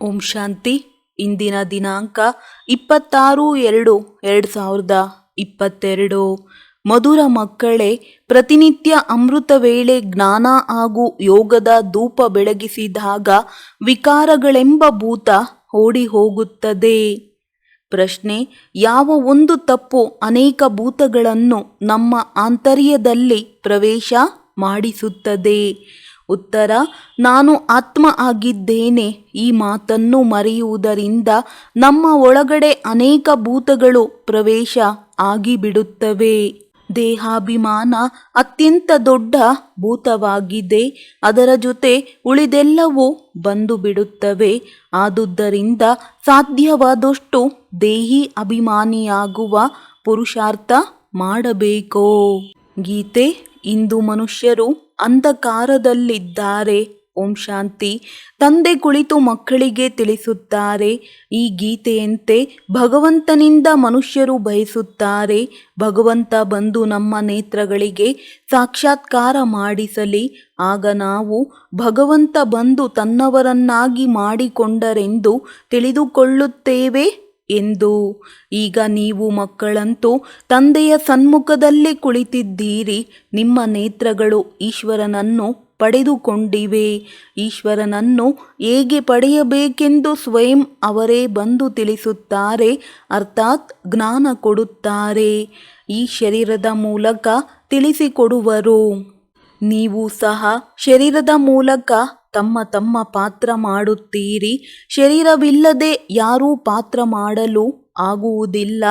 ಓಂ ಶಾಂತಿ. ಇಂದಿನ ದಿನಾಂಕ 26/2/2022. ಮಧುರ ಮಕ್ಕಳೇ, ಪ್ರತಿನಿತ್ಯ ಅಮೃತ ವೇಳೆ ಜ್ಞಾನ ಹಾಗೂ ಯೋಗದ ಧೂಪ ಬೆಳಗಿಸಿದಾಗ ವಿಕಾರಗಳೆಂಬ ಭೂತ ಓಡಿ ಹೋಗುತ್ತದೆ. ಪ್ರಶ್ನೆ: ಯಾವ ಒಂದು ತಪ್ಪು ಅನೇಕ ಭೂತಗಳನ್ನು ನಮ್ಮ ಆಂತರ್ಯದಲ್ಲಿ ಪ್ರವೇಶ ಮಾಡಿಸುತ್ತದೆ? ಉತ್ತರ: ನಾನು ಆತ್ಮ ಆಗಿದ್ದೇನೆ. ಈ ಮಾತನ್ನು ಮರೆಯುವುದರಿಂದ ನಮ್ಮ ಒಳಗಡೆ ಅನೇಕ ಭೂತಗಳು ಪ್ರವೇಶ ಆಗಿಬಿಡುತ್ತವೆ. ದೇಹಾಭಿಮಾನ ಅತ್ಯಂತ ದೊಡ್ಡ ಭೂತವಾಗಿದೆ. ಅದರ ಜೊತೆ ಉಳಿದೆಲ್ಲವೂ ಬಂದು ಬಿಡುತ್ತವೆ. ಆದುದರಿಂದ ಸಾಧ್ಯವಾದಷ್ಟು ದೇಹಿ ಅಭಿಮಾನಿಯಾಗುವ ಪುರುಷಾರ್ಥ ಮಾಡಬೇಕು. ಗೀತೆ: ಇಂದು ಮನುಷ್ಯರು ಅಂಧಕಾರದಲ್ಲಿದ್ದಾರೆ. ಓಂ ಶಾಂತಿ. ತಂದೆ ಕುಳಿತು ಮಕ್ಕಳಿಗೆ ತಿಳಿಸುತ್ತಾರೆ. ಈ ಗೀತೆಯಂತೆ ಭಗವಂತನಿಂದ ಮನುಷ್ಯರು ಬಯಸುತ್ತಾರೆ, ಭಗವಂತ ಬಂದು ನಮ್ಮ ನೇತ್ರಗಳಿಗೆ ಸಾಕ್ಷಾತ್ಕಾರ ಮಾಡಿಸಲಿ. ಆಗ ನಾವು ಭಗವಂತ ಬಂದು ತನ್ನವರನ್ನಾಗಿ ಮಾಡಿಕೊಂಡರೆಂದು ತಿಳಿದುಕೊಳ್ಳುತ್ತೇವೆ ಎಂದು. ಈಗ ನೀವು ಮಕ್ಕಳಂತೂ ತಂದೆಯ ಸನ್ಮುಖದಲ್ಲಿ ಕುಳಿತಿದ್ದೀರಿ. ನಿಮ್ಮ ನೇತ್ರಗಳು ಈಶ್ವರನನ್ನು ಪಡೆದುಕೊಂಡಿವೆ. ಈಶ್ವರನನ್ನು ಹೇಗೆ ಪಡೆಯಬೇಕೆಂದು ಸ್ವಯಂ ಅವರೇ ಬಂದು ತಿಳಿಸುತ್ತಾರೆ, ಅರ್ಥಾತ್ ಜ್ಞಾನ ಕೊಡುತ್ತಾರೆ. ಈ ಶರೀರದ ಮೂಲಕ ತಿಳಿಸಿಕೊಡುವರು. ನೀವು ಸಹ ಶರೀರದ ಮೂಲಕ ತಮ್ಮ ತಮ್ಮ ಪಾತ್ರ ಮಾಡುತ್ತೀರಿ. ಶರೀರವಿಲ್ಲದೆ ಯಾರೂ ಪಾತ್ರ ಮಾಡಲು ಆಗುವುದಿಲ್ಲ.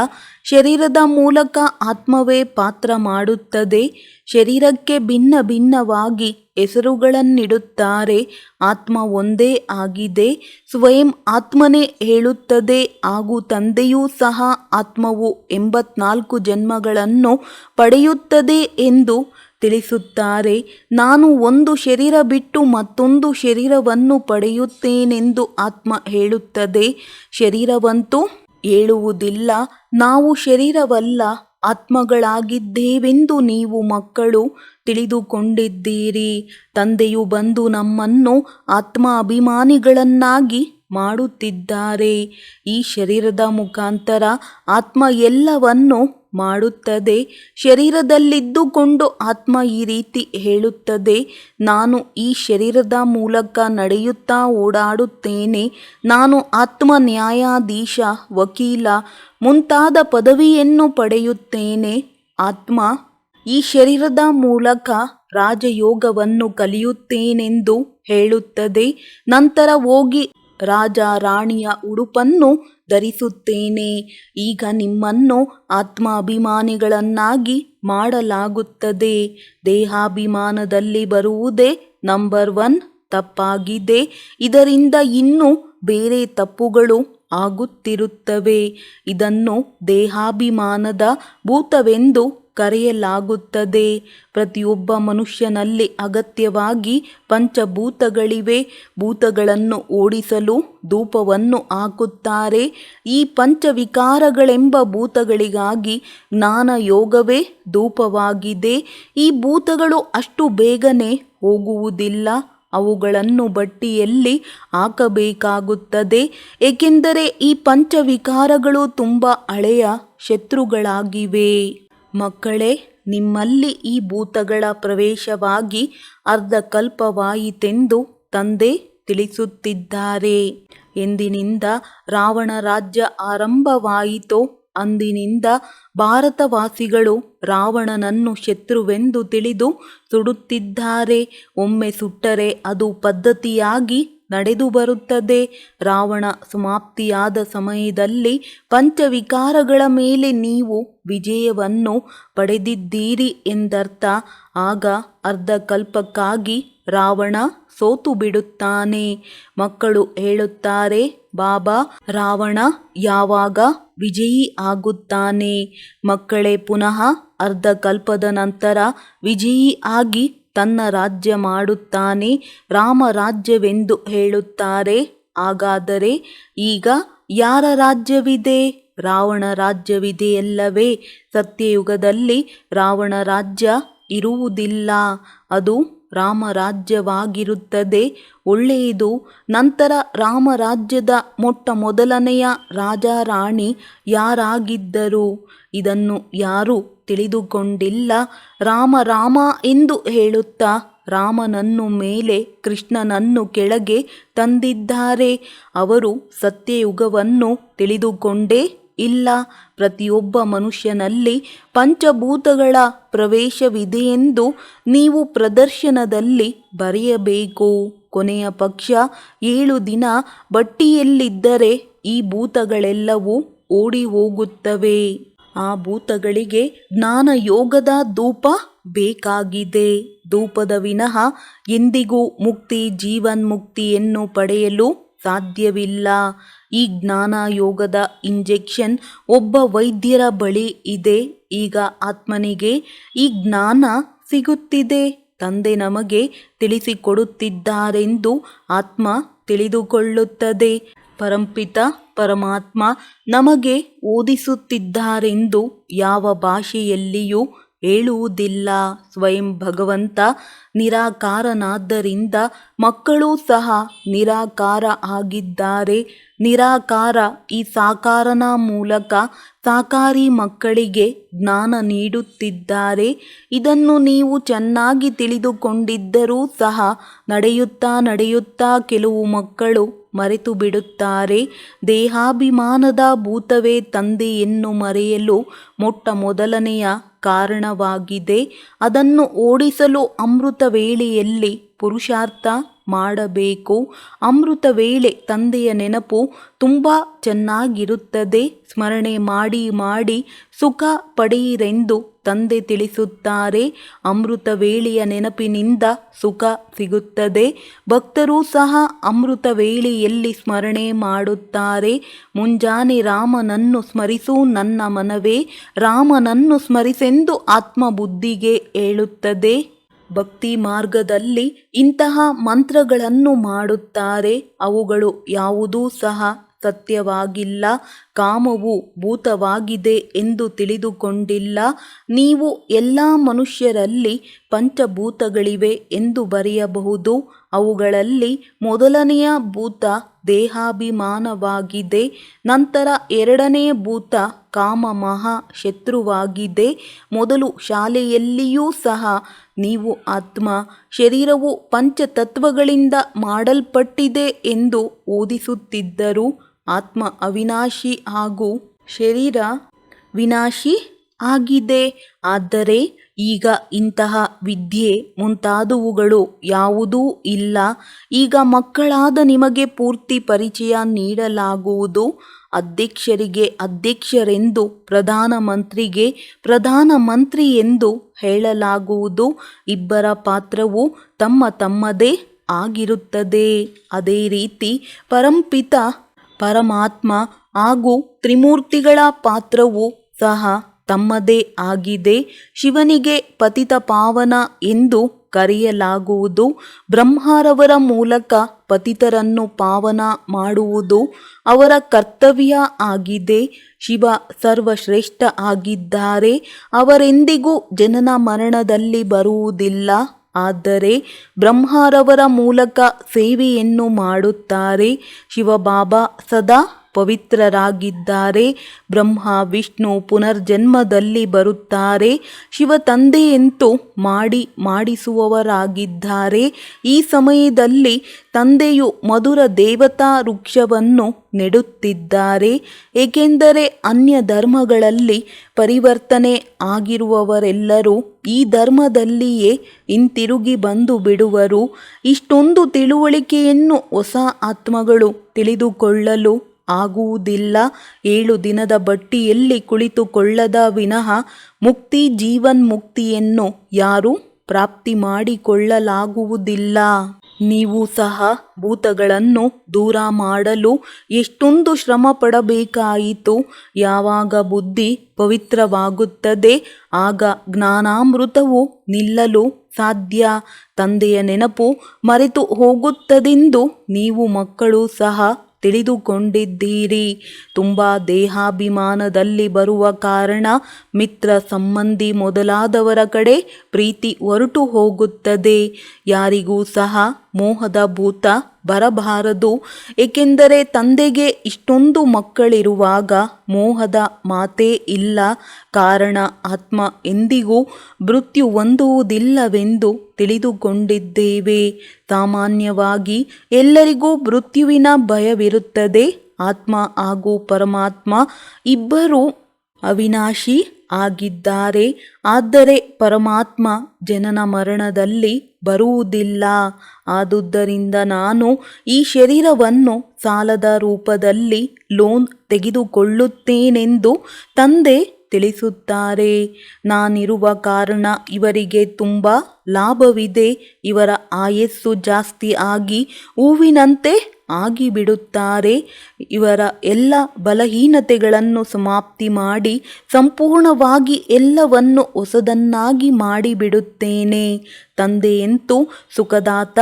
ಶರೀರದ ಮೂಲಕ ಆತ್ಮವೇ ಪಾತ್ರ ಮಾಡುತ್ತದೆ. ಶರೀರಕ್ಕೆ ಭಿನ್ನ ಭಿನ್ನವಾಗಿ ಹೆಸರುಗಳನ್ನಿಡುತ್ತಾರೆ. ಆತ್ಮ ಒಂದೇ ಆಗಿದೆ. ಸ್ವಯಂ ಆತ್ಮನೇ ಹೇಳುತ್ತದೆ ಹಾಗೂ ತಂದೆಯೂ ಸಹ ಆತ್ಮವು 84 ಜನ್ಮಗಳನ್ನು ಪಡೆಯುತ್ತದೆ ಎಂದು ತಿಳಿಸುತ್ತಾರೆ. ನಾನು ಒಂದು ಶರೀರ ಬಿಟ್ಟು ಮತ್ತೊಂದು ಶರೀರವನ್ನು ಪಡೆಯುತ್ತೇನೆಂದು ಆತ್ಮ ಹೇಳುತ್ತದೆ. ಶರೀರವಂತೂ ಹೇಳುವುದಿಲ್ಲ. ನಾವು ಶರೀರವಲ್ಲ, ಆತ್ಮಗಳಾಗಿದ್ದೇವೆಂದು ನೀವು ಮಕ್ಕಳು ತಿಳಿದುಕೊಂಡಿದ್ದೀರಿ. ತಂದೆಯು ಬಂದು ನಮ್ಮನ್ನು ಆತ್ಮ ಅಭಿಮಾನಿಗಳನ್ನಾಗಿ ಮಾಡುತ್ತಿದ್ದಾರೆ. ಈ ಶರೀರದ ಮುಖಾಂತರ ಆತ್ಮ ಎಲ್ಲವನ್ನು ಮಾಡುತ್ತದೆ. ಶರೀರದಲ್ಲಿದ್ದುಕೊಂಡು ಆತ್ಮ ಈ ರೀತಿ ಹೇಳುತ್ತದೆ, ನಾನು ಈ ಶರೀರದ ಮೂಲಕ ನಡೆಯುತ್ತಾ ಓಡಾಡುತ್ತೇನೆ. ನಾನು ಆತ್ಮ ನ್ಯಾಯಾಧೀಶ, ವಕೀಲ ಮುಂತಾದ ಪದವಿಯನ್ನು ಪಡೆಯುತ್ತೇನೆ. ಆತ್ಮ ಈ ಶರೀರದ ಮೂಲಕ ರಾಜಯೋಗವನ್ನು ಕಲಿಯುತ್ತೇನೆಂದು ಹೇಳುತ್ತದೆ. ನಂತರ ಹೋಗಿ ರಾಜ ರಾಣಿಯ ಉಡುಪನ್ನು ಧರಿಸುತ್ತೇನೆ. ಈಗ ನಿಮ್ಮನ್ನು ಆತ್ಮ ಅಭಿಮಾನಿಗಳನ್ನಾಗಿ ಮಾಡಲಾಗುತ್ತದೆ. ದೇಹಾಭಿಮಾನದಲ್ಲಿ ಬರುವುದೇ ನಂಬರ್ 1 ತಪ್ಪಾಗಿದೆ. ಇದರಿಂದ ಇನ್ನೂ ಬೇರೆ ತಪ್ಪುಗಳು ಆಗುತ್ತಿರುತ್ತವೆ. ಇದನ್ನು ದೇಹಾಭಿಮಾನದ ಭೂತವೆಂದು ಕರೆಯಲಾಗುತ್ತದೆ. ಪ್ರತಿಯೊಬ್ಬ ಮನುಷ್ಯನಲ್ಲಿ ಅಗತ್ಯವಾಗಿ ಪಂಚಭೂತಗಳಿವೆ. ಭೂತಗಳನ್ನು ಓಡಿಸಲು ಧೂಪವನ್ನು ಹಾಕುತ್ತಾರೆ. ಈ ಪಂಚವಿಕಾರಗಳೆಂಬ ಭೂತಗಳಿಗಾಗಿ ಜ್ಞಾನ ಯೋಗವೇ ಧೂಪವಾಗಿದೆ. ಈ ಭೂತಗಳು ಅಷ್ಟು ಬೇಗನೆ ಹೋಗುವುದಿಲ್ಲ. ಅವುಗಳನ್ನು ಬಟ್ಟಿಯಲ್ಲಿ ಹಾಕಬೇಕಾಗುತ್ತದೆ. ಏಕೆಂದರೆ ಈ ಪಂಚವಿಕಾರಗಳು ತುಂಬ ಹಳೆಯ ಶತ್ರುಗಳಾಗಿವೆ. ಮಕ್ಕಳೇ, ನಿಮ್ಮಲ್ಲಿ ಈ ಭೂತಗಳ ಪ್ರವೇಶವಾಗಿ ಅರ್ಧಕಲ್ಪವಾಯಿತೆಂದು ತಂದೆ ತಿಳಿಸುತ್ತಿದ್ದಾರೆ. ಎಂದಿನಿಂದ ರಾವಣ ರಾಜ್ಯ ಆರಂಭವಾಯಿತೋ ಅಂದಿನಿಂದ ಭಾರತವಾಸಿಗಳು ರಾವಣನನ್ನು ಶತ್ರುವೆಂದು ತಿಳಿದು ಸುಡುತ್ತಿದ್ದಾರೆ. ಒಮ್ಮೆ ಸುಟ್ಟರೆ ಅದು ಪದ್ಧತಿಯಾಗಿ ನಡೆದು ಬರುತ್ತದೆ. ರಾವಣ ಸಮಾಪ್ತಿಯಾದ ಸಮಯದಲ್ಲಿ ಪಂಚವಿಕಾರಗಳ ಮೇಲೆ ನೀವು ವಿಜಯವನ್ನು ಪಡೆದಿದ್ದೀರಿ ಎಂದರ್ಥ. ಆಗ ಅರ್ಧಕಲ್ಪಕ್ಕಾಗಿ ರಾವಣ ಸೋತು ಬಿಡುತ್ತಾನೆ. ಮಕ್ಕಳು ಹೇಳುತ್ತಾರೆ, ಬಾಬಾ, ರಾವಣ ಯಾವಾಗ ವಿಜಯಿ ಆಗುತ್ತಾನೆ? ಮಕ್ಕಳೇ, ಪುನಃ ಅರ್ಧಕಲ್ಪದ ನಂತರ ವಿಜಯಿ ಆಗಿ ತನ್ನ ರಾಜ್ಯ ಮಾಡುತ್ತಾನೆ. ರಾಮರಾಜ್ಯವೆಂದು ಹೇಳುತ್ತಾರೆ. ಹಾಗಾದರೆ ಈಗ ಯಾರ ರಾಜ್ಯವಿದೆ? ರಾವಣ ರಾಜ್ಯವಿದೆಯಲ್ಲವೇ? ಸತ್ಯಯುಗದಲ್ಲಿ ರಾವಣ ರಾಜ್ಯ ಇರುವುದಿಲ್ಲ. ಅದು ರಾಮರಾಜ್ಯವಾಗಿರುತ್ತದೆ. ಒಳ್ಳೆಯದು. ನಂತರ ರಾಮರಾಜ್ಯದ ಮೊಟ್ಟ ಮೊದಲನೆಯ ರಾಜ ರಾಣಿ ಯಾರಾಗಿದ್ದರು? ಇದನ್ನು ಯಾರೂ ತಿಳಿದುಕೊಂಡಿಲ್ಲ. ರಾಮ ರಾಮ ಎಂದು ಹೇಳುತ್ತಾ ರಾಮನನ್ನು ಮೇಲೆ, ಕೃಷ್ಣನನ್ನು ಕೆಳಗೆ ತಂದಿದ್ದಾರೆ. ಅವರು ಸತ್ಯಯುಗವನ್ನು ತಿಳಿದುಕೊಂಡೇ ಇಲ್ಲ. ಪ್ರತಿಯೊಬ್ಬ ಮನುಷ್ಯನಲ್ಲಿ ಪಂಚಭೂತಗಳ ಪ್ರವೇಶವಿದೆಯೆಂದು ನೀವು ಪ್ರದರ್ಶನದಲ್ಲಿ ಬರೆಯಬೇಕು. ಕೊನೆಯ ಪಕ್ಷ 7 ದಿನ ಬಟ್ಟಿಯಲ್ಲಿದ್ದರೆ ಈ ಭೂತಗಳೆಲ್ಲವೂ ಓಡಿ ಹೋಗುತ್ತವೆ. ಆ ಭೂತಗಳಿಗೆ ಜ್ಞಾನಯೋಗದ ಧೂಪ ಬೇಕಾಗಿದೆ. ಧೂಪದ ವಿನಃ ಎಂದಿಗೂ ಮುಕ್ತಿ, ಜೀವನ್ಮುಕ್ತಿಯನ್ನು ಪಡೆಯಲು ಸಾಧ್ಯವಿಲ್ಲ. ಈ ಜ್ಞಾನಯೋಗದ ಇಂಜೆಕ್ಷನ್ ಒಬ್ಬ ವೈದ್ಯರ ಬಳಿ ಇದೆ. ಈಗ ಆತ್ಮನಿಗೆ ಈ ಜ್ಞಾನ ಸಿಗುತ್ತಿದೆ. ತಂದೆ ನಮಗೆ ತಿಳಿಸಿಕೊಡುತ್ತಿದ್ದಾರೆಂದು ಆತ್ಮ ತಿಳಿದುಕೊಳ್ಳುತ್ತದೆ. ಪರಂಪಿತ ಪರಮಾತ್ಮ ನಮಗೆ ಓದಿಸುತ್ತಿದ್ದಾರೆಂದು ಯಾವ ಭಾಷೆಯಲ್ಲಿಯೂ ಹೇಳುವುದಿಲ್ಲ. ಸ್ವಯಂ ಭಗವಂತ ನಿರಾಕಾರನಾದ್ದರಿಂದ ಮಕ್ಕಳೂ ಸಹ ನಿರಾಕಾರ ಆಗಿದ್ದಾರೆ. ನಿರಾಕಾರ ಈ ಸಾಕಾರನ ಮೂಲಕ ಸಾಕಾರಿ ಮಕ್ಕಳಿಗೆ ಜ್ಞಾನ ನೀಡುತ್ತಿದ್ದಾರೆ. ಇದನ್ನು ನೀವು ಚೆನ್ನಾಗಿ ತಿಳಿದುಕೊಂಡಿದ್ದರೂ ಸಹ ನಡೆಯುತ್ತಾ ಕೆಲವು ಮಕ್ಕಳು ಮರೆತು ಬಿಡುತ್ತಾರೆ. ದೇಹಾಭಿಮಾನದ ಭೂತವೇ ತಂದೆಯನ್ನು ಮರೆಯಲು ಮೊಟ್ಟ ಮೊದಲನೆಯ ಕಾರಣವಾಗಿದೆ. ಅದನ್ನು ಓಡಿಸಲು ಅಮೃತ ವೇಳೆಯಲ್ಲಿ ಪುರುಷಾರ್ಥ ಮಾಡಬೇಕು. ಅಮೃತ ವೇಳೆ ತಂದೆಯ ನೆನಪು ತುಂಬ ಚೆನ್ನಾಗಿರುತ್ತದೆ. ಸ್ಮರಣೆ ಮಾಡಿ ಮಾಡಿ ಸುಖ ಪಡೆಯಿರೆಂದು ತಂದೆ ತಿಳಿಸುತ್ತಾರೆ. ಅಮೃತ ವೇಳೆಯ ನೆನಪಿನಿಂದ ಸುಖ ಸಿಗುತ್ತದೆ. ಭಕ್ತರೂ ಸಹ ಅಮೃತ ವೇಳೆಯಲ್ಲಿ ಸ್ಮರಣೆ ಮಾಡುತ್ತಾರೆ. ಮುಂಜಾನೆ ರಾಮನನ್ನು ಸ್ಮರಿಸು ನನ್ನ ಮನವೇ, ರಾಮನನ್ನು ಸ್ಮರಿಸೆಂದು ಆತ್ಮಬುದ್ಧಿಗೆ ಹೇಳುತ್ತದೆ. ಭಕ್ತಿ ಮಾರ್ಗದಲ್ಲಿ ಇಂತಹ ಮಂತ್ರಗಳನ್ನು ಮಾಡುತ್ತಾರೆ. ಅವುಗಳು ಯಾವುದೂ ಸಹ ಸತ್ಯವಾಗಿಲ್ಲ. ಕಾಮವು ಭೂತವಾಗಿದೆ ಎಂದು ತಿಳಿದುಕೊಂಡಿಲ್ಲ. ನೀವು ಎಲ್ಲ ಮನುಷ್ಯರಲ್ಲಿ ಪಂಚಭೂತಗಳಿವೆ ಎಂದು ಬರೆಯಬಹುದು. ಅವುಗಳಲ್ಲಿ ಮೊದಲನೆಯ ಭೂತ ದೇಹಾಭಿಮಾನವಾಗಿದೆ. ನಂತರ ಎರಡನೆಯ ಭೂತ ಕಾಮ ಮಹಾ ಶತ್ರುವಾಗಿದೆ. ಮೊದಲು ಶಾಲೆಯಲ್ಲಿಯೂ ಸಹ ನೀವು ಆತ್ಮ, ಶರೀರವು ಪಂಚತತ್ವಗಳಿಂದ ಮಾಡಲ್ಪಟ್ಟಿದೆ ಎಂದು ಓದಿಸುತ್ತಿದ್ದರು. ಆತ್ಮ ಅವಿನಾಶಿ ಹಾಗೂ ಶರೀರ ವಿನಾಶಿ ಆಗಿದೆ. ಆದರೆ ಈಗ ಇಂತಹ ವಿದ್ಯೆ ಮುಂತಾದವುಗಳು ಯಾವುದೂ ಇಲ್ಲ. ಈಗ ಮಕ್ಕಳಾದ ನಿಮಗೆ ಪೂರ್ತಿ ಪರಿಚಯ ನೀಡಲಾಗುವುದು. ಅಧ್ಯಕ್ಷರಿಗೆ ಅಧ್ಯಕ್ಷರೆಂದು, ಪ್ರಧಾನಮಂತ್ರಿಗೆ ಪ್ರಧಾನಮಂತ್ರಿ ಎಂದು ಹೇಳಲಾಗುವುದು. ಇಬ್ಬರ ಪಾತ್ರವು ತಮ್ಮದೇ ಆಗಿರುತ್ತದೆ. ಅದೇ ರೀತಿ ಪರಂಪಿತ ಪರಮಾತ್ಮ ಹಾಗೂ ತ್ರಿಮೂರ್ತಿಗಳ ಪಾತ್ರವು ಸಹ ತಮ್ಮದೇ ಆಗಿದೆ. ಶಿವನಿಗೆ ಪತಿತ ಪಾವನ ಎಂದು ಕರೆಯಲಾಗುವುದು. ಬ್ರಹ್ಮರವರ ಮೂಲಕ ಪತಿತರನ್ನು ಪಾವನ ಮಾಡುವುದು ಅವರ ಕರ್ತವ್ಯ ಆಗಿದೆ. ಶಿವ ಸರ್ವಶ್ರೇಷ್ಠ ಆಗಿದ್ದಾರೆ. ಅವರೆಂದಿಗೂ ಜನನ ಮರಣದಲ್ಲಿ ಬರುವುದಿಲ್ಲ. ಆದರೆ ಬ್ರಹ್ಮರವರ ಮೂಲಕ ಸೇವೆಯನ್ನು ಮಾಡುತ್ತಾರೆ. ಶಿವಬಾಬಾ ಸದಾ ಪವಿತ್ರರಾಗಿದ್ದಾರೆ. ಬ್ರಹ್ಮ ವಿಷ್ಣು ಪುನರ್ಜನ್ಮದಲ್ಲಿ ಬರುತ್ತಾರೆ. ಶಿವ ತಂದೆಯಂತೂ ಮಾಡಿಸುವವರಾಗಿದ್ದಾರೆ. ಈ ಸಮಯದಲ್ಲಿ ತಂದೆಯು ಮಧುರ ದೇವತಾ ವೃಕ್ಷವನ್ನು ನೆಡುತ್ತಿದ್ದಾರೆ. ಏಕೆಂದರೆ ಅನ್ಯ ಧರ್ಮಗಳಲ್ಲಿ ಪರಿವರ್ತನೆ ಆಗಿರುವವರೆಲ್ಲರೂ ಈ ಧರ್ಮದಲ್ಲಿಯೇ ಹಿಂತಿರುಗಿ ಬಂದು ಬಿಡುವರು. ಇಷ್ಟೊಂದು ತಿಳುವಳಿಕೆಯನ್ನು ಹೊಸ ಆತ್ಮಗಳು ತಿಳಿದುಕೊಳ್ಳಲು ಆಗುವುದಿಲ್ಲ. 7 ದಿನದ ಬಟ್ಟಿಯಲ್ಲಿ ಕುಳಿತುಕೊಳ್ಳದ ವಿನಃ ಮುಕ್ತಿ, ಜೀವನ್ಮುಕ್ತಿಯನ್ನು ಯಾರೂ ಪ್ರಾಪ್ತಿ ಮಾಡಿಕೊಳ್ಳಲಾಗುವುದಿಲ್ಲ. ನೀವು ಸಹ ಭೂತಗಳನ್ನು ದೂರ ಮಾಡಲು ಎಷ್ಟೊಂದು ಶ್ರಮ ಪಡಬೇಕಾಯಿತು. ಯಾವಾಗ ಬುದ್ಧಿ ಪವಿತ್ರವಾಗುತ್ತದೆ ಆಗ ಜ್ಞಾನಾಮೃತವು ನಿಲ್ಲಲು ಸಾಧ್ಯ. ತಂದೆಯ ನೆನಪು ಮರೆತು ಹೋಗುತ್ತದೆಂದು ನೀವು ಮಕ್ಕಳು ಸಹ ತಿಳಿದುಕೊಂಡಿದ್ದೀರಿ. ತುಂಬ ದೇಹಾಭಿಮಾನದಲ್ಲಿ ಬರುವ ಕಾರಣ ಮಿತ್ರ ಸಂಬಂಧಿ ಮೊದಲಾದವರ ಕಡೆ ಪ್ರೀತಿ ಹೊರಟು ಹೋಗುತ್ತದೆ. ಯಾರಿಗೂ ಸಹ ಮೋಹದ ಭೂತ ಬರಬಾರದು. ಏಕೆಂದರೆ ತಂದೆಗೆ ಇಷ್ಟೊಂದು ಮಕ್ಕಳಿರುವಾಗ ಮೋಹದ ಮಾತೇ ಇಲ್ಲ. ಕಾರಣ ಆತ್ಮ ಎಂದಿಗೂ ಮೃತ್ಯು ಹೊಂದುವುದಿಲ್ಲವೆಂದು ತಿಳಿದುಕೊಂಡಿದ್ದೇವೆ. ಸಾಮಾನ್ಯವಾಗಿ ಎಲ್ಲರಿಗೂ ಮೃತ್ಯುವಿನ ಭಯವಿರುತ್ತದೆ. ಆತ್ಮ ಹಾಗೂ ಪರಮಾತ್ಮ ಇಬ್ಬರೂ ಅವಿನಾಶಿ ಆಗಿದ್ದಾರೆ. ಆದರೆ ಪರಮಾತ್ಮ ಜನನ ಮರಣದಲ್ಲಿ ಬರುವುದಿಲ್ಲ. ಆದುದರಿಂದ ನಾನು ಈ ಶರೀರವನ್ನು ಸಾಲದ ರೂಪದಲ್ಲಿ ಲೋನ್ ತೆಗೆದುಕೊಳ್ಳುತ್ತೇನೆಂದು ತಂದೆ ತಿಳಿಸುತ್ತಾರೆ. ನಾನಿರುವ ಕಾರಣ ಇವರಿಗೆ ತುಂಬ ಲಾಭವಿದೆ. ಇವರ ಆಯಸ್ಸು ಜಾಸ್ತಿ ಆಗಿ ಹೂವಿನಂತೆ ಆಗಿಬಿಡುತ್ತಾರೆ. ಇವರ ಎಲ್ಲ ಬಲಹೀನತೆಗಳನ್ನು ಸಮಾಪ್ತಿ ಮಾಡಿ ಸಂಪೂರ್ಣವಾಗಿ ಎಲ್ಲವನ್ನು ಹೊಸದನ್ನಾಗಿ ಮಾಡಿಬಿಡುತ್ತೇನೆ. ತಂದೆಯಂತೂ ಸುಖದಾತ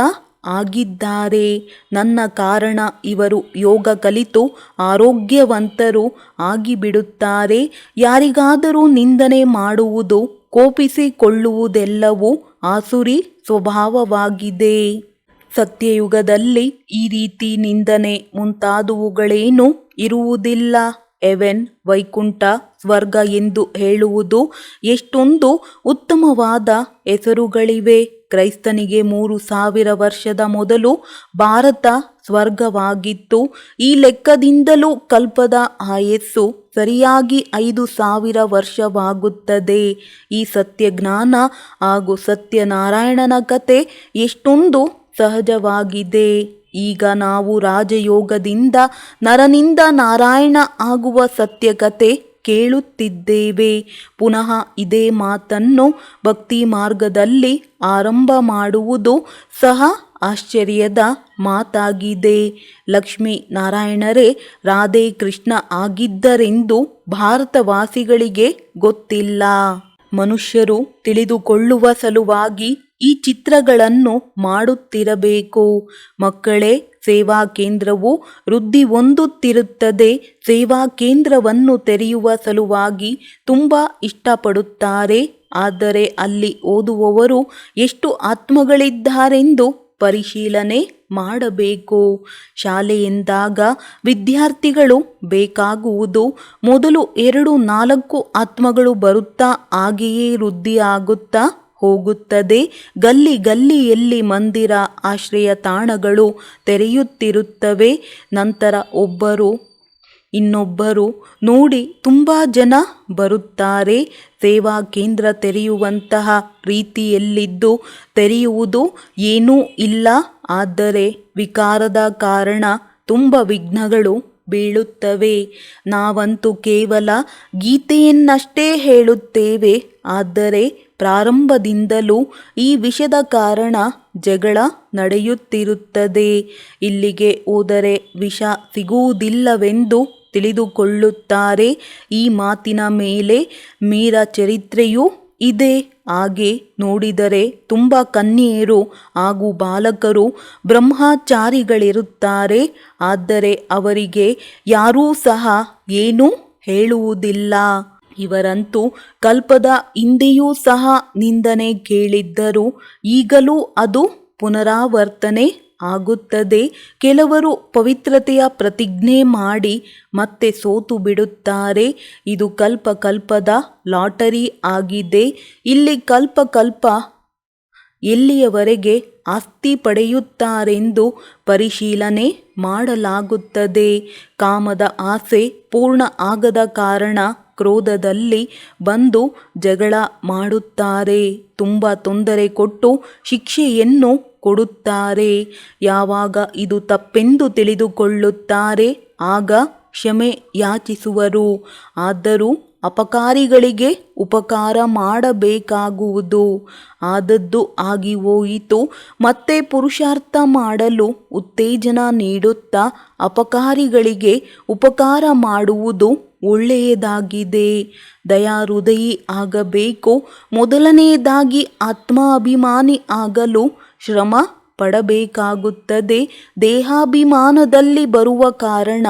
ಆಗಿದ್ದಾರೆ. ನನ್ನ ಕಾರಣ ಇವರು ಯೋಗ ಕಲಿತು ಆರೋಗ್ಯವಂತರು ಆಗಿಬಿಡುತ್ತಾರೆ. ಯಾರಿಗಾದರೂ ನಿಂದನೆ ಮಾಡುವುದು, ಕೋಪಿಸಿಕೊಳ್ಳುವುದೆಲ್ಲವೂ ಆಸುರಿ ಸ್ವಭಾವವಾಗಿದೆ. ಸತ್ಯಯುಗದಲ್ಲಿ ಈ ರೀತಿ ನಿಂದನೆ ಮುಂತಾದವುಗಳೇನೂ ಇರುವುದಿಲ್ಲ. ಹೆವೆನ್, ವೈಕುಂಠ, ಸ್ವರ್ಗ ಎಂದು ಹೇಳುವುದು ಎಷ್ಟೊಂದು ಉತ್ತಮವಾದ ಹೆಸರುಗಳಿವೆ. ಕ್ರೈಸ್ತನಿಗೆ 3000 ವರ್ಷದ ಮೊದಲು ಭಾರತ ಸ್ವರ್ಗವಾಗಿತ್ತು. ಈ ಲೆಕ್ಕದಿಂದಲೂ ಕಲ್ಪದ ಆಯಸ್ಸು ಸರಿಯಾಗಿ 5000 ವರ್ಷವಾಗುತ್ತದೆ. ಈ ಸತ್ಯಜ್ಞಾನ ಹಾಗೂ ಸತ್ಯನಾರಾಯಣನ ಕತೆ ಎಷ್ಟೊಂದು ಸಹಜವಾಗಿದೆ. ಈಗ ನಾವು ರಾಜಯೋಗದಿಂದ ನರನಿಂದ ನಾರಾಯಣ ಆಗುವ ಸತ್ಯಕತೆ ಕೇಳುತ್ತಿದ್ದೇವೆ. ಪುನಃ ಇದೇ ಮಾತನ್ನು ಭಕ್ತಿ ಮಾರ್ಗದಲ್ಲಿ ಆರಂಭ ಮಾಡುವುದು ಸಹ ಆಶ್ಚರ್ಯದ ಮಾತಾಗಿದೆ. ಲಕ್ಷ್ಮೀ ನಾರಾಯಣರೇ ರಾಧೆ ಕೃಷ್ಣ ಆಗಿದ್ದರೆಂದು ಭಾರತವಾಸಿಗಳಿಗೆ ಗೊತ್ತಿಲ್ಲ. ಮನುಷ್ಯರು ತಿಳಿದುಕೊಳ್ಳುವ ಸಲುವಾಗಿ ಈ ಚಿತ್ರಗಳನ್ನು ಮಾಡುತ್ತಿರಬೇಕು. ಮಕ್ಕಳೇ, ಸೇವಾ ಕೇಂದ್ರವು ವೃದ್ಧಿ ಹೊಂದುತ್ತಿರುತ್ತದೆ. ಸೇವಾ ಕೇಂದ್ರವನ್ನು ತೆರೆಯುವ ಸಲುವಾಗಿ ತುಂಬ ಇಷ್ಟಪಡುತ್ತಾರೆ. ಆದರೆ ಅಲ್ಲಿ ಓದುವವರು ಎಷ್ಟು ಆತ್ಮಗಳಿದ್ದಾರೆಂದು ಪರಿಶೀಲನೆ ಮಾಡಬೇಕು. ಶಾಲೆ ಎಂದಾಗ ವಿದ್ಯಾರ್ಥಿಗಳು ಬೇಕಾಗುವುದು ಮೊದಲು 2-4 ಆತ್ಮಗಳು ಬರುತ್ತಾ ಹಾಗೆಯೇ ವೃದ್ಧಿಯಾಗುತ್ತಾ ಹೋಗುತ್ತದೆ. ಗಲ್ಲಿ ಗಲ್ಲಿಯಲ್ಲಿ ಮಂದಿರ, ಆಶ್ರಯ ತಾಣಗಳು ತೆರೆಯುತ್ತಿರುತ್ತವೆ. ನಂತರ ಒಬ್ಬರು ಇನ್ನೊಬ್ಬರು ನೋಡಿ ತುಂಬ ಜನ ಬರುತ್ತಾರೆ. ಸೇವಾ ಕೇಂದ್ರ ತೆರೆಯುವಂತಹ ರೀತಿಯಲ್ಲಿದ್ದು ತೆರೆಯುವುದು ಏನೂ ಇಲ್ಲ. ಆದರೆ ವಿಕಾರದ ಕಾರಣ ತುಂಬ ವಿಘ್ನಗಳು ಬೀಳುತ್ತವೆ. ನಾವಂತೂ ಕೇವಲ ಗೀತೆಯನ್ನಷ್ಟೇ ಹೇಳುತ್ತೇವೆ. ಆದರೆ ಪ್ರಾರಂಭದಿಂದಲೂ ಈ ವಿಷದ ಕಾರಣ ಜಗಳ ನಡೆಯುತ್ತಿರುತ್ತದೆ. ಇಲ್ಲಿಗೆ ಹೋದರೆ ವಿಷ ಸಿಗುವುದಿಲ್ಲವೆಂದು ತಿಳಿದುಕೊಳ್ಳುತ್ತಾರೆ. ಈ ಮಾತಿನ ಮೇಲೆ ಮೀರ ಚರಿತ್ರೆಯೂ ಇದೆ. ಹಾಗೆ ನೋಡಿದರೆ ತುಂಬ ಕನ್ಯೆಯರು ಹಾಗೂ ಬಾಲಕರು ಬ್ರಹ್ಮಚಾರಿಗಳಿರುತ್ತಾರೆ. ಆದರೆ ಅವರಿಗೆ ಯಾರೂ ಸಹ ಏನೂ ಹೇಳುವುದಿಲ್ಲ. ಇವರಂತೂ ಕಲ್ಪದ ಹಿಂದೆಯೂ ಸಹ ನಿಂದನೆ ಕೇಳಿದ್ದರು. ಈಗಲೂ ಅದು ಪುನರಾವರ್ತನೆ ಆಗುತ್ತದೆ. ಕೆಲವರು ಪವಿತ್ರತೆಯ ಪ್ರತಿಜ್ಞೆ ಮಾಡಿ ಮತ್ತೆ ಸೋತು ಬಿಡುತ್ತಾರೆ. ಇದು ಕಲ್ಪದ ಲಾಟರಿ ಆಗಿದೆ. ಇಲ್ಲಿ ಕಲ್ಪ ಎಲ್ಲಿಯವರೆಗೆ ಆಸ್ತಿ ಪಡೆಯುತ್ತಾರೆಂದು ಪರಿಶೀಲನೆ ಮಾಡಲಾಗುತ್ತದೆ. ಕಾಮದ ಆಸೆ ಪೂರ್ಣ ಆಗದ ಕಾರಣ ಕ್ರೋಧದಲ್ಲಿ ಬಂದು ಜಗಳ ಮಾಡುತ್ತಾರೆ. ತುಂಬ ತೊಂದರೆ ಕೊಟ್ಟು ಶಿಕ್ಷೆಯನ್ನು ಕೊಡುತ್ತಾರೆ. ಯಾವಾಗ ಇದು ತಪ್ಪೆಂದು ತಿಳಿದುಕೊಳ್ಳುತ್ತಾರೆ ಆಗ ಕ್ಷಮೆ ಯಾಚಿಸುವರು. ಆದರೂ ಅಪಕಾರಿಗಳಿಗೆ ಉಪಕಾರ ಮಾಡಬೇಕಾಗುವುದು. ಆದದ್ದು ಆಗಿ ಹೋಯಿತು. ಮತ್ತೆ ಪುರುಷಾರ್ಥ ಮಾಡಲು ಉತ್ತೇಜನ ನೀಡುತ್ತಾ ಅಪಕಾರಿಗಳಿಗೆ ಉಪಕಾರ ಮಾಡುವುದು ಒಳ್ಳೆಯದಾಗಿದೆ. ದಯಾಹೃದಯಿ ಆಗಬೇಕು. ಮೊದಲನೆಯದಾಗಿ ಆತ್ಮಾಭಿಮಾನಿ ಆಗಲು ಶ್ರಮ ಪಡಬೇಕಾಗುತ್ತದೆ. ದೇಹಾಭಿಮಾನದಲ್ಲಿ ಬರುವ ಕಾರಣ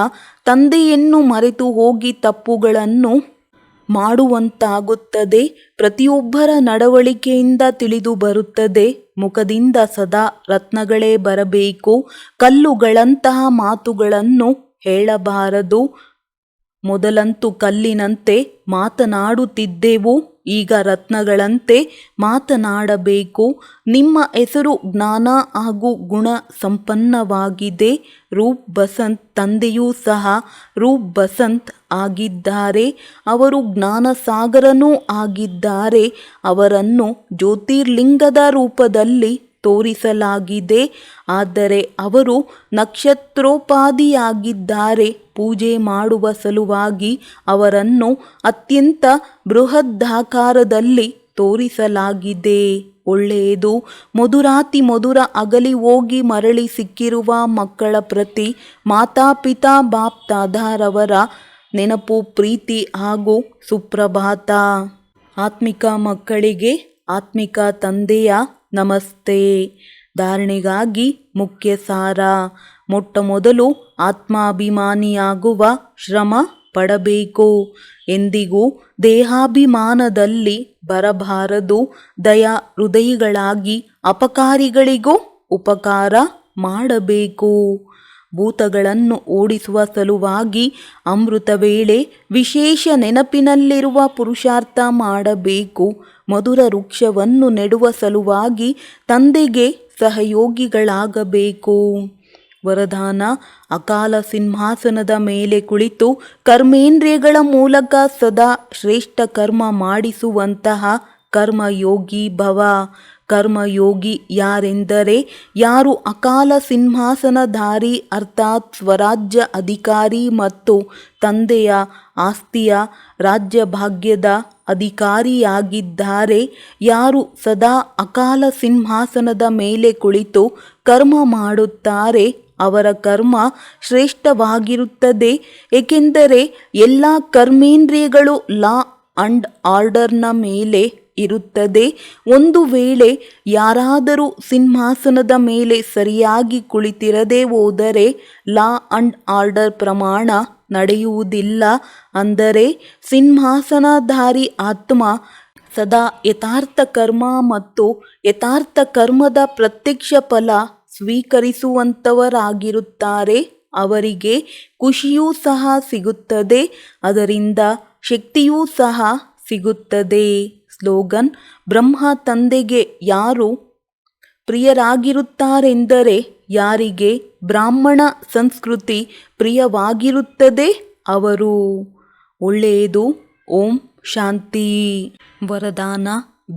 ತಂದೆಯನ್ನು ಮರೆತು ಹೋಗಿ ತಪ್ಪುಗಳನ್ನು ಮಾಡುವಂತಾಗುತ್ತದೆ. ಪ್ರತಿಯೊಬ್ಬರ ನಡವಳಿಕೆಯಿಂದ ತಿಳಿದು ಬರುತ್ತದೆ. ಮುಖದಿಂದ ಸದಾ ರತ್ನಗಳೇ ಬರಬೇಕು. ಕಲ್ಲುಗಳಂತಹ ಮಾತುಗಳನ್ನು ಹೇಳಬಾರದು. ಮೊದಲಂತೂ ಕಲ್ಲಿನಂತೆ ಮಾತನಾಡುತ್ತಿದ್ದೆವು, ಈಗ ರತ್ನಗಳಂತೆ ಮಾತನಾಡಬೇಕು. ನಿಮ್ಮ ಹೆಸರು ಜ್ಞಾನ ಹಾಗೂ ಗುಣ ಸಂಪನ್ನವಾಗಿದೆ. ರೂಪ್ ಬಸಂತ್ ತಂದೆಯೂ ಸಹ ರೂಪ್ ಬಸಂತ್ ಆಗಿದ್ದಾರೆ. ಅವರು ಜ್ಞಾನಸಾಗರನೂ ಆಗಿದ್ದಾರೆ. ಅವರನ್ನು ಜ್ಯೋತಿರ್ಲಿಂಗದ ರೂಪದಲ್ಲಿ ತೋರಿಸಲಾಗಿದೆ. ಆದರೆ ಅವರು ನಕ್ಷತ್ರೋಪಾದಿಯಾಗಿದ್ದಾರೆ. ಪೂಜೆ ಮಾಡುವ ಸಲುವಾಗಿ ಅವರನ್ನು ಅತ್ಯಂತ ಬೃಹದಾಕಾರದಲ್ಲಿ ತೋರಿಸಲಾಗಿದೆ. ಒಳ್ಳೆಯದು. ಮಧುರಾತಿ ಮಧುರ ಅಗಲಿ ಹೋಗಿ ಮರಳಿ ಸಿಕ್ಕಿರುವ ಮಕ್ಕಳ ಪ್ರತಿ ಮಾತಾಪಿತಾ ಬಾಪ್ ದಾದಾರವರ ನೆನಪು, ಪ್ರೀತಿ ಹಾಗೂ ಸುಪ್ರಭಾತ. ಆತ್ಮಿಕ ಮಕ್ಕಳಿಗೆ ಆತ್ಮಿಕ ತಂದೆಯ ನಮಸ್ತೆ. ಧಾರಣೆಗಾಗಿ ಮುಖ್ಯ ಸಾರ. ಮೊಟ್ಟ ಮೊದಲು ಆತ್ಮಾಭಿಮಾನಿಯಾಗುವ ಶ್ರಮ ಪಡಬೇಕು. ಎಂದಿಗೂ ದೇಹಾಭಿಮಾನದಲ್ಲಿ ಬರಬಾರದು. ದಯಾ ಹೃದಯಿಗಳಾಗಿ ಅಪಕಾರಿಗಳಿಗೂ ಉಪಕಾರ ಮಾಡಬೇಕು. ಭೂತಗಳನ್ನು ಓಡಿಸುವ ಸಲುವಾಗಿ ಅಮೃತ ವೇಳೆ ವಿಶೇಷ ನೆನಪಿನಲ್ಲಿರುವ ಪುರುಷಾರ್ಥ ಮಾಡಬೇಕು. ಮಧುರ ವೃಕ್ಷವನ್ನು ನೆಡುವ ಸಲುವಾಗಿ ತಂದೆಗೆ ಸಹಯೋಗಿಗಳಾಗಬೇಕು. ವರದಾನ: ಅಕಾಲ ಸಿಂಹಾಸನದ ಮೇಲೆ ಕುಳಿತು ಕರ್ಮೇಂದ್ರಿಯಗಳ ಮೂಲಕ ಸದಾ ಶ್ರೇಷ್ಠ ಕರ್ಮ ಮಾಡಿಸುವಂತಹ ಕರ್ಮಯೋಗಿ ಭವ. ಕರ್ಮಯೋಗಿ ಯಾರೆಂದರೆ ಯಾರು ಅಕಾಲ ಸಿಂಹಾಸನಧಾರಿ ಅರ್ಥಾತ್ ಸ್ವರಾಜ್ಯ ಅಧಿಕಾರಿ ಮತ್ತು ತಂದೆಯ ಆಸ್ತಿಯ ರಾಜ್ಯಭಾಗ್ಯದ ಅಧಿಕಾರಿಯಾಗಿದ್ದಾರೆ. ಯಾರು ಸದಾ ಅಕಾಲ ಸಿಂಹಾಸನದ ಮೇಲೆ ಕುಳಿತು ಕರ್ಮ ಮಾಡುತ್ತಾರೆ ಅವರ ಕರ್ಮ ಶ್ರೇಷ್ಠವಾಗಿರುತ್ತದೆ. ಏಕೆಂದರೆ ಎಲ್ಲ ಕರ್ಮೇಂದ್ರಿಯಗಳು ಲಾ ಅಂಡ್ ಆರ್ಡರ್ನ ಮೇಲೆ ಇರುತ್ತದೆ. ಒಂದು ವೇಳೆ ಯಾರಾದರೂ ಸಿಂಹಾಸನದ ಮೇಲೆ ಸರಿಯಾಗಿ ಕುಳಿತಿರದೆ ಹೋದರೆ ಲಾ ಅಂಡ್ ಆರ್ಡರ್ ಪ್ರಮಾಣ ನಡೆಯುವುದಿಲ್ಲ. ಅಂದರೆ ಸಿಂಹಾಸನಧಾರಿ ಆತ್ಮ ಸದಾ ಯಥಾರ್ಥ ಕರ್ಮ ಮತ್ತು ಯಥಾರ್ಥ ಕರ್ಮದ ಪ್ರತ್ಯಕ್ಷ ಫಲ ಸ್ವೀಕರಿಸುವಂಥವರಾಗಿರುತ್ತಾರೆ. ಅವರಿಗೆ ಖುಷಿಯೂ ಸಹ ಸಿಗುತ್ತದೆ, ಅದರಿಂದ ಶಕ್ತಿಯೂ ಸಹ ಸಿಗುತ್ತದೆ. ಸ್ಲೋಗನ್: ಬ್ರಹ್ಮ ತಂದೆಗೆ ಯಾರು ಪ್ರಿಯರಾಗಿರುತ್ತಾರೆಂದರೆ ಯಾರಿಗೆ ಬ್ರಾಹ್ಮಣ ಸಂಸ್ಕೃತಿ ಪ್ರಿಯವಾಗಿರುತ್ತದೆ ಅವರು. ಒಳ್ಳೆಯದು. ಓಂ ಶಾಂತಿ. ವರದಾನ: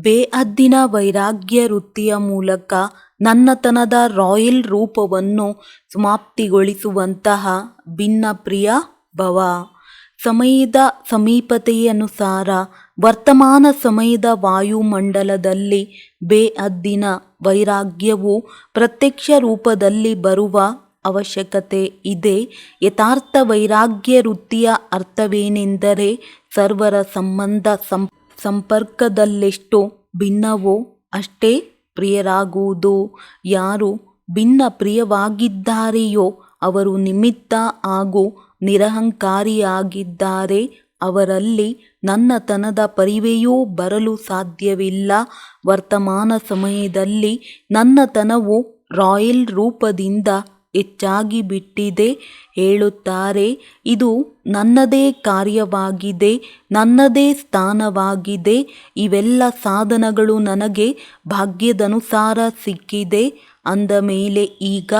ಬೇಅದ್ದಿನ ವೈರಾಗ್ಯ ವೃತ್ತಿಯ ಮೂಲಕ ನನ್ನತನದ ರಾಯಲ್ ರೂಪವನ್ನು ಸಮಾಪ್ತಿಗೊಳಿಸುವಂತಹ ಭಿನ್ನ ಪ್ರಿಯ ಭವ. ಸಮಯದ ಸಮೀಪತೆಯನುಸಾರ ವರ್ತಮಾನ ಸಮಯದ ವಾಯುಮಂಡಲದಲ್ಲಿ ಬೇಅದ್ದಿನ ವೈರಾಗ್ಯವು ಪ್ರತ್ಯಕ್ಷ ರೂಪದಲ್ಲಿ ಬರುವ ಅವಶ್ಯಕತೆ ಇದೆ. ಯಥಾರ್ಥ ವೈರಾಗ್ಯ ವೃತ್ತಿಯ ಅರ್ಥವೇನೆಂದರೆ ಸರ್ವರ ಸಂಬಂಧ ಸಂಪರ್ಕದಲ್ಲೆಷ್ಟು ಭಿನ್ನವೋ ಅಷ್ಟೇ ಪ್ರಿಯರಾಗುವುದು. ಯಾರು ಭಿನ್ನ ಪ್ರಿಯವಾಗಿದ್ದಾರೆಯೋ ಅವರು ನಿಮಿತ್ತ ಹಾಗೂ ನಿರಹಂಕಾರಿಯಾಗಿದ್ದಾರೆ. ಅವರಲ್ಲಿ ನನ್ನತನದ ಪರಿವೆಯೂ ಬರಲು ಸಾಧ್ಯವಿಲ್ಲ. ವರ್ತಮಾನ ಸಮಯದಲ್ಲಿ ನನ್ನತನವು ರಾಯಲ್ ರೂಪದಿಂದ ಹೆಚ್ಚಾಗಿ ಬಿಟ್ಟಿದೆ. ಹೇಳುತ್ತಾರೆ, ಇದು ನನ್ನದೇ ಕಾರ್ಯವಾಗಿದೆ, ನನ್ನದೇ ಸ್ಥಾನವಾಗಿದೆ. ಇವೆಲ್ಲ ಸಾಧನಗಳು ನನಗೆ ಭಾಗ್ಯದನುಸಾರ ಸಿಕ್ಕಿದೆ. ಅಂದ ಮೇಲೆ ಈಗ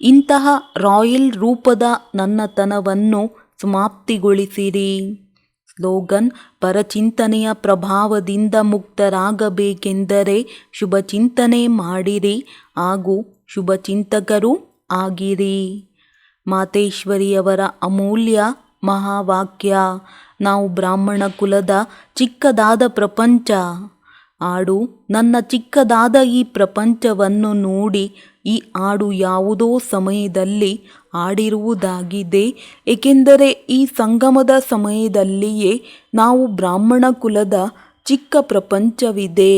ಇಂತಹ ರಾಯಲ್ ರೂಪದ ನನ್ನತನವನ್ನು ಸಮಾಪ್ತಿಗೊಳಿಸಿರಿ. ಸ್ಲೋಗನ್: ಪರಚಿಂತನೆಯ ಪ್ರಭಾವದಿಂದ ಮುಕ್ತರಾಗಬೇಕೆಂದರೆ ಶುಭಚಿಂತನೆ ಮಾಡಿರಿ ಹಾಗೂ ಶುಭಚಿಂತಕರು ಆಗಿರಿ. ಮಾತೇಶ್ವರಿಯವರ ಅಮೂಲ್ಯ ಮಹಾವಾಕ್ಯ. ನಾವು ಬ್ರಾಹ್ಮಣ ಕುಲದ ಚಿಕ್ಕದಾದ ಪ್ರಪಂಚ. ಹಾಡು: ನನ್ನ ಚಿಕ್ಕದಾದ ಈ ಪ್ರಪಂಚವನ್ನು ನೋಡಿ. ಈ ಹಾಡು ಯಾವುದೋ ಸಮಯದಲ್ಲಿ ಹಾಡಿರುವುದಾಗಿದೆ. ಏಕೆಂದರೆ ಈ ಸಂಗಮದ ಸಮಯದಲ್ಲಿಯೇ ನಾವು ಬ್ರಾಹ್ಮಣ ಕುಲದ ಚಿಕ್ಕ ಪ್ರಪಂಚವಿದೆ.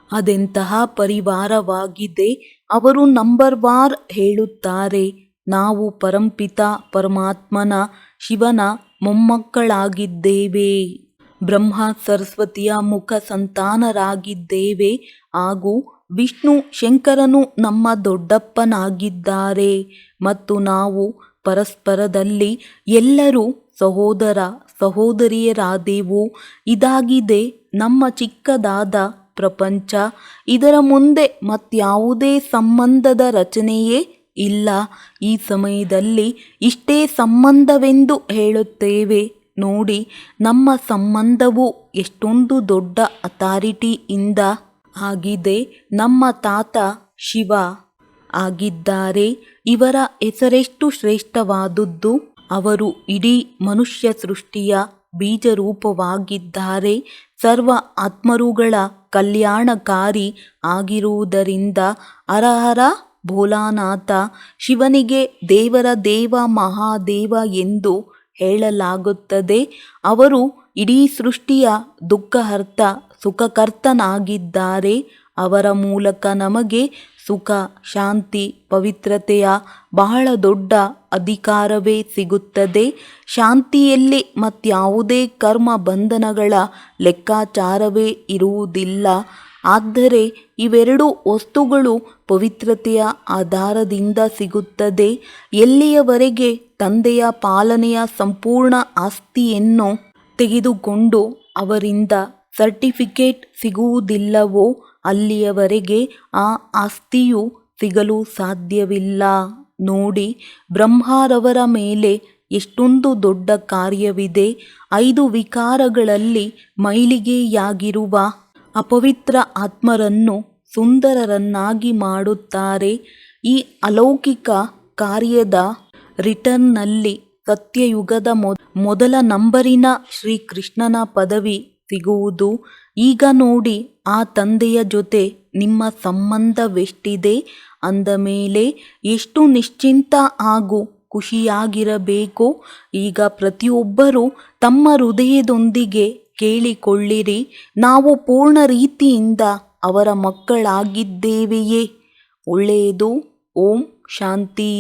ಅದೆಂತಹ ಪರಿವಾರವಾಗಿದೆ. ಅವರು ನಂಬರ್ವಾರ್ ಹೇಳುತ್ತಾರೆ, ನಾವು ಪರಂಪಿತ ಪರಮಾತ್ಮನ ಶಿವನ ಮೊಮ್ಮಕ್ಕಳಾಗಿದ್ದೇವೆ. ಬ್ರಹ್ಮ ಸರಸ್ವತಿಯ ಮುಖ ಸಂತಾನರಾಗಿದ್ದೇವೆ ಹಾಗೂ ವಿಷ್ಣು ಶಂಕರನು ನಮ್ಮ ದೊಡ್ಡಪ್ಪನಾಗಿದ್ದಾರೆ ಮತ್ತು ನಾವು ಪರಸ್ಪರದಲ್ಲಿ ಎಲ್ಲರೂ ಸಹೋದರ ಸಹೋದರಿಯರಾದೆವು. ಇದಾಗಿದೆ ನಮ್ಮ ಚಿಕ್ಕದಾದ ಪ್ರಪಂಚ. ಇದರ ಮುಂದೆ ಮತ್ಯಾವುದೇ ಸಂಬಂಧದ ರಚನೆಯೇ ಇಲ್ಲ. ಈ ಸಮಯದಲ್ಲಿ ಇಷ್ಟೇ ಸಂಬಂಧವೆಂದು ಹೇಳುತ್ತೇವೆ ನೋಡಿ. ನಮ್ಮ ಸಂಬಂಧವು ಎಷ್ಟೊಂದು ದೊಡ್ಡ ಅಥಾರಿಟಿಯಿಂದ ಆಗಿದೆ. ನಮ್ಮ ತಾತ ಶಿವ ಆಗಿದ್ದಾರೆ. ಇವರ ಹೆಸರೆಷ್ಟು ಶ್ರೇಷ್ಠವಾದುದು. ಅವರು ಇಡೀ ಮನುಷ್ಯ ಸೃಷ್ಟಿಯ ಬೀಜರೂಪವಾಗಿದ್ದಾರೆ. ಸರ್ವ ಆತ್ಮರುಗಳ ಕಲ್ಯಾಣಕಾರಿ ಆಗಿರುವುದರಿಂದ ಹರ ಹರ ಭೋಲಾನಾಥ ಶಿವನಿಗೆ ದೇವರ ದೇವ ಮಹಾದೇವ ಎಂದು ಹೇಳಲಾಗುತ್ತದೆ. ಅವರು ಇಡೀ ಸೃಷ್ಟಿಯ ದುಃಖಹರ್ತ ಸುಖಕರ್ತನಾಗಿದ್ದಾರೆ. ಅವರ ಮೂಲಕ ನಮಗೆ ಸುಖ, ಶಾಂತಿ, ಪವಿತ್ರತೆಯ ಬಹಳ ದೊಡ್ಡ ಅಧಿಕಾರವೇ ಸಿಗುತ್ತದೆ. ಶಾಂತಿಯಲ್ಲಿ ಮತ್ಯಾವುದೇ ಕರ್ಮ ಬಂಧನಗಳ ಲೆಕ್ಕಾಚಾರವೇ ಇರುವುದಿಲ್ಲ. ಆದರೆ ಇವೆರಡು ವಸ್ತುಗಳು ಪವಿತ್ರತೆಯ ಆಧಾರದಿಂದ ಸಿಗುತ್ತದೆ. ಎಲ್ಲಿಯವರೆಗೆ ತಂದೆಯ ಪಾಲನೆಯ ಸಂಪೂರ್ಣ ಆಸ್ತಿಯನ್ನು ತೆಗೆದುಕೊಂಡು ಅವರಿಂದ ಸರ್ಟಿಫಿಕೇಟ್ ಸಿಗುವುದಿಲ್ಲವೋ ಅಲ್ಲಿಯವರೆಗೆ ಆ ಆಸ್ತಿಯು ಸಿಗಲು ಸಾಧ್ಯವಿಲ್ಲ. ನೋಡಿ, ಬ್ರಹ್ಮರವರ ಮೇಲೆ ಎಷ್ಟೊಂದು ದೊಡ್ಡ ಕಾರ್ಯವಿದೆ. 5 ವಿಕಾರಗಳಲ್ಲಿ ಮೈಲಿಗೆಯಾಗಿರುವ ಅಪವಿತ್ರ ಆತ್ಮರನ್ನು ಸುಂದರರನ್ನಾಗಿ ಮಾಡುತ್ತಾರೆ. ಈ ಅಲೌಕಿಕ ಕಾರ್ಯದ ರಿಟರ್ನ್ನಲ್ಲಿ ಸತ್ಯಯುಗದ ಮೊದಲ ನಂಬರಿನ ಶ್ರೀಕೃಷ್ಣನ ಪದವಿ ಸಿಗುವುದು. ಈಗ ನೋಡಿ, ಆ ತಂದೆಯ ಜೊತೆ ನಿಮ್ಮ ಸಂಬಂಧವೆಷ್ಟಿದೆ ಅಂದ ಮೇಲೆ ಎಷ್ಟು ನಿಶ್ಚಿಂತ ಹಾಗೂ ಖುಷಿಯಾಗಿರಬೇಕು. ಈಗ ಪ್ರತಿಯೊಬ್ಬರೂ ತಮ್ಮ ಹೃದಯದೊಂದಿಗೆ ಕೇಳಿಕೊಳ್ಳಿರಿ, ನಾವು ಪೂರ್ಣ ರೀತಿಯಿಂದ ಅವರ ಮಕ್ಕಳಾಗಿದ್ದೇವೆಯೇ? ಒಳ್ಳೆಯದು. ಓಂ ಶಾಂತಿ.